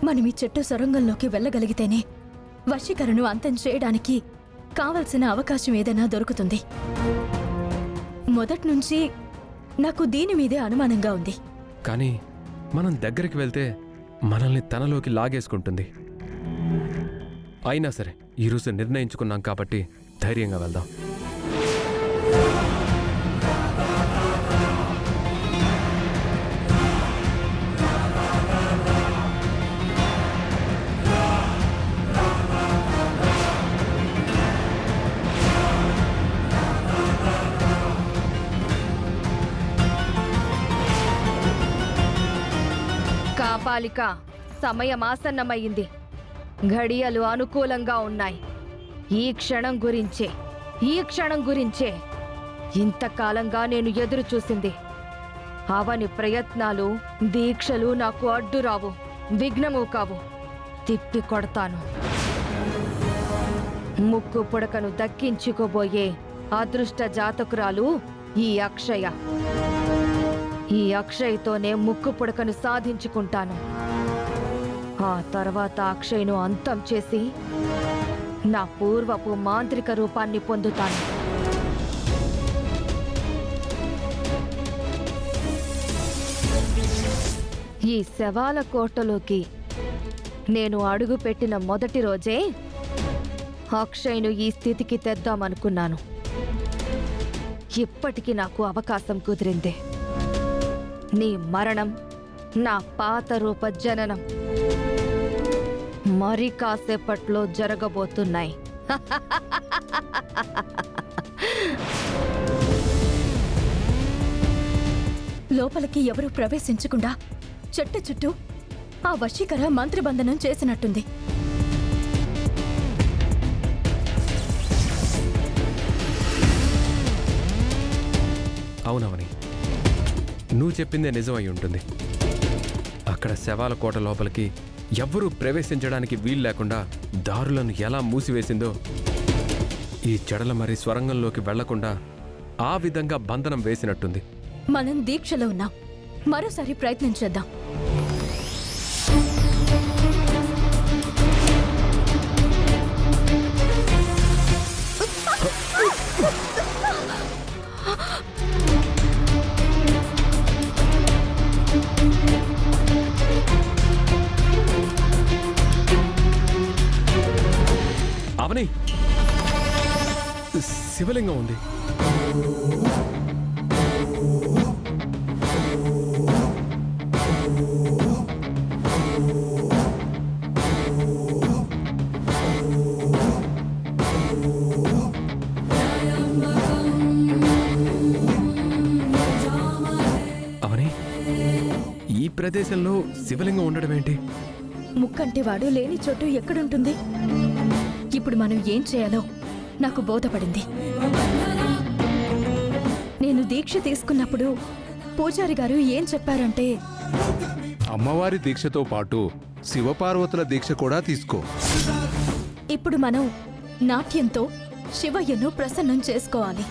మనం ఈ చెట్టు సొరంగంలోకి వెళ్ళగలిగితేనే వశీకరణను అంతం చేయడానికి కావలసిన అవకాశం ఏదైనా దొరుకుతుంది. మొదట్నుంచి నాకు దీని మీదే అనుమానంగా ఉంది. కానీ మనం దగ్గరికి వెళ్తే మనల్ని తనలోకి లాగేసుకుంటుంది. అయినా సరే ఈరోజు నిర్ణయించుకున్నాం కాబట్టి ధైర్యంగా వెళ్దాం. కాపాలిక, సమయమాసన్నమయ్యింది. ఘడియలు అనుకూలంగా ఉన్నాయి. ఈ క్షణం గురించే ఇంతకాలంగా నేను ఎదురు చూసింది. అవని ప్రయత్నాలు, దీక్షలు నాకు అడ్డురావు, విఘ్నము కావు. తిప్పి కొడతాను. ముక్కు పుడకను దక్కించుకోబోయే అదృష్ట జాతకురాలు ఈ అక్షయ. ఈ అక్షయ్తోనే ముక్కు పుడకను సాధించుకుంటాను. ఆ తర్వాత అక్షయ్ను అంతం చేసి నా పూర్వపు మాంత్రిక రూపాన్ని పొందుతాను. ఈ శవాల కోటలోకి నేను అడుగుపెట్టిన మొదటి రోజే అక్షయ్ను ఈ స్థితికి తెద్దామనుకున్నాను. ఇప్పటికి నాకు అవకాశం కుదిరింది. నీ మరణం, నా పాత రూప జననం మరి కాసేపట్లో జరగబోతున్నాయి. లోపలికి ఎవరూ ప్రవేశించకుండా చెట్టు చుట్టూ ఆ వశీకర మంత్రబంధనం చేసినట్టుంది. అవునవని, నువ్వు చెప్పిందే నిజమై ఉంటుంది. అక్కడ శవాల కోట లోపలికి ఎవ్వరూ ప్రవేశించడానికి వీలు లేకుండా దారులను ఎలా మూసివేసిందో, ఈ చెడల మరి స్వరంగంలోకి వెళ్లకుండా ఆ విధంగా బంధనం వేసినట్టుంది. మనం దీక్షలో ఉన్నాం. మరోసారి ప్రయత్నించేద్దాం. అవని, శివలింగం ఉంది. అవని, ఈ ప్రదేశంలో శివలింగం ఉండడం ఏంటి? ముక్కంటి వాడు లేని చోటు ఎక్కడుంటుంది? ఇప్పుడు మనం ఏం చేయాలో నాకు బోధపడింది. నేను దీక్ష తీసుకున్నప్పుడు పూజారి గారు ఏం చెప్పారంటే, అమ్మవారి దీక్షతో పాటు శివపార్వతుల దీక్ష కూడా తీసుకో. ఇప్పుడు మనం నాట్యంతో శివయ్యను ప్రసన్నం చేసుకోవాలి.